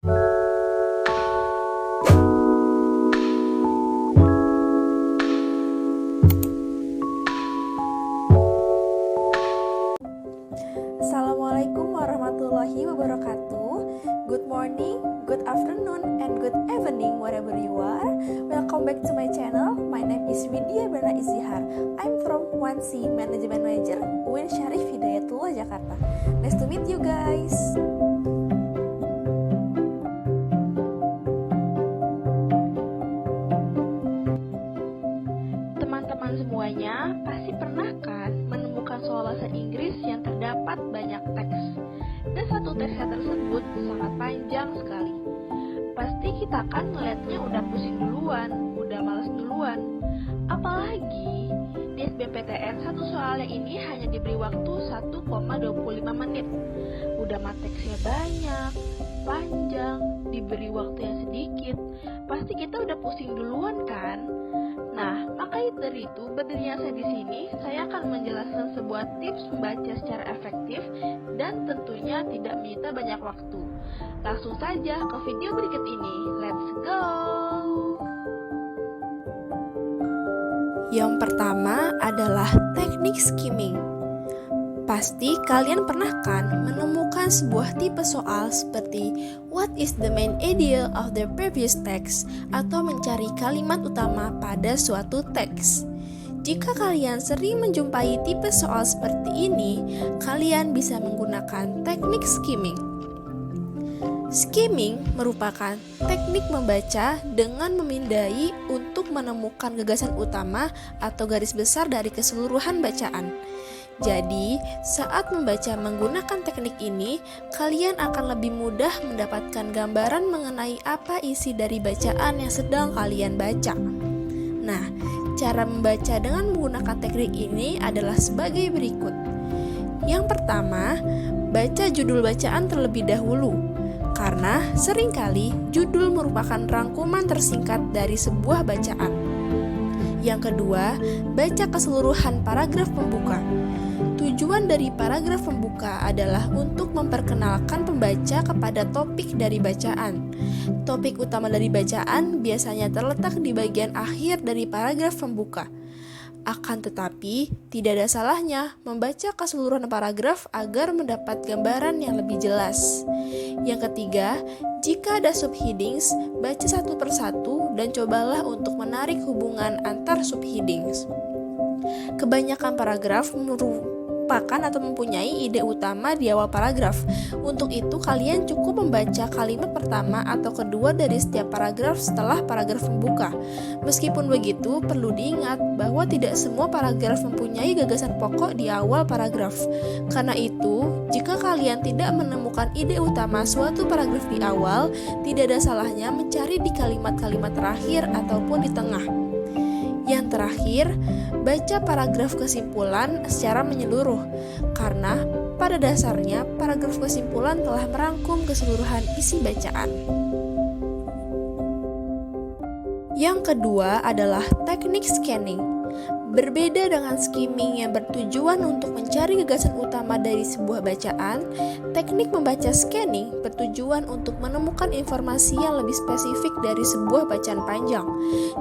Assalamualaikum warahmatullahi wabarakatuh. Good morning, good afternoon, and good evening wherever you are. Welcome back to my channel. My name is Widya Berna Izihar. I'm from 1C Management Manager UIN Syarif Hidayatullah Jakarta. Nice to meet you guys. Teman-teman semuanya pasti pernah kan menemukan soal bahasa Inggris yang terdapat banyak teks, dan satu teksnya tersebut sangat panjang sekali. Pasti kita kan ngeliatnya udah pusing duluan, udah males duluan. Apalagi di SBMPTN satu soalnya ini hanya diberi waktu 1,25 menit. Udah mah teksnya banyak, panjang, diberi waktu yang sedikit, pasti kita udah pusing duluan kan? Nah, maka dari itu berdirinya saya di sini, saya akan menjelaskan sebuah tips membaca secara efektif dan tentunya tidak menyita banyak waktu. Langsung saja ke video berikut ini. Let's go! Yang pertama adalah teknik skimming. Pasti kalian pernah kan menemukan sebuah tipe soal seperti what is the main idea of the previous text atau mencari kalimat utama pada suatu teks. Jika kalian sering menjumpai tipe soal seperti ini, kalian bisa menggunakan teknik skimming. Skimming merupakan teknik membaca dengan memindai untuk menemukan gagasan utama atau garis besar dari keseluruhan bacaan. Jadi, saat membaca menggunakan teknik ini, kalian akan lebih mudah mendapatkan gambaran mengenai apa isi dari bacaan yang sedang kalian baca. Nah, cara membaca dengan menggunakan teknik ini adalah sebagai berikut. Yang pertama, baca judul bacaan terlebih dahulu, karena seringkali judul merupakan rangkuman tersingkat dari sebuah bacaan. Yang kedua, baca keseluruhan paragraf pembuka. Tujuan dari paragraf pembuka adalah untuk memperkenalkan pembaca kepada topik dari bacaan. Topik utama dari bacaan biasanya terletak di bagian akhir dari paragraf pembuka. Akan tetapi, tidak ada salahnya membaca keseluruhan paragraf agar mendapat gambaran yang lebih jelas. Yang ketiga, jika ada subheadings, baca satu persatu dan cobalah untuk menarik hubungan antar subheadings. Kebanyakan paragraf atau mempunyai ide utama di awal paragraf. Untuk itu, kalian cukup membaca kalimat pertama atau kedua dari setiap paragraf setelah paragraf pembuka. Meskipun begitu, perlu diingat bahwa tidak semua paragraf mempunyai gagasan pokok di awal paragraf. Karena itu, jika kalian tidak menemukan ide utama suatu paragraf di awal, tidak ada salahnya mencari di kalimat-kalimat terakhir ataupun di tengah. Yang terakhir, baca paragraf kesimpulan secara menyeluruh, karena pada dasarnya paragraf kesimpulan telah merangkum keseluruhan isi bacaan. Yang kedua adalah teknik scanning. Berbeda dengan skimming yang bertujuan untuk mencari gagasan utama dari sebuah bacaan, teknik membaca scanning bertujuan untuk menemukan informasi yang lebih spesifik dari sebuah bacaan panjang.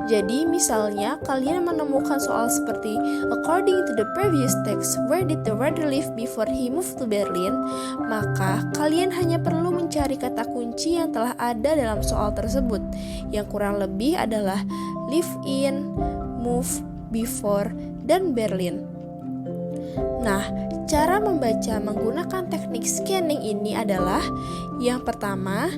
Jadi, misalnya kalian menemukan soal seperti according to the previous text, where did the writer live before he moved to Berlin? Maka, kalian hanya perlu mencari kata kunci yang telah ada dalam soal tersebut, yang kurang lebih adalah live in, move, before, dan Berlin. Nah, cara membaca menggunakan teknik scanning ini adalah yang pertama,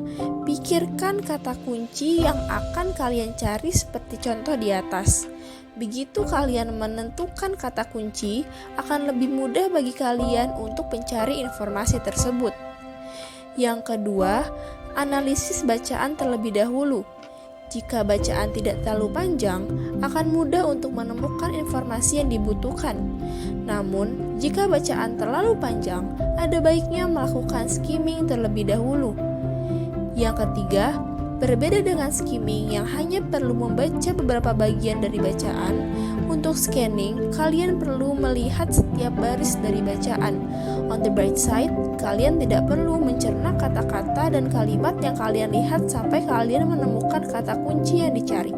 pikirkan kata kunci yang akan kalian cari seperti contoh di atas. Begitu kalian menentukan kata kunci, akan lebih mudah bagi kalian untuk mencari informasi tersebut. Yang kedua, analisis bacaan terlebih dahulu. Jika bacaan tidak terlalu panjang, akan mudah untuk menemukan informasi yang dibutuhkan. Namun, jika bacaan terlalu panjang, ada baiknya melakukan skimming terlebih dahulu. Yang ketiga, berbeda dengan skimming yang hanya perlu membaca beberapa bagian dari bacaan, untuk scanning, kalian perlu melihat setiap baris dari bacaan. On the bright side, kalian tidak perlu mencerna kata-kata dan kalimat yang kalian lihat sampai kalian menemukan kata kunci yang dicari.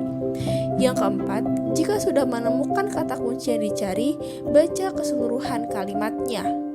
Yang keempat, jika sudah menemukan kata kunci yang dicari, baca keseluruhan kalimatnya.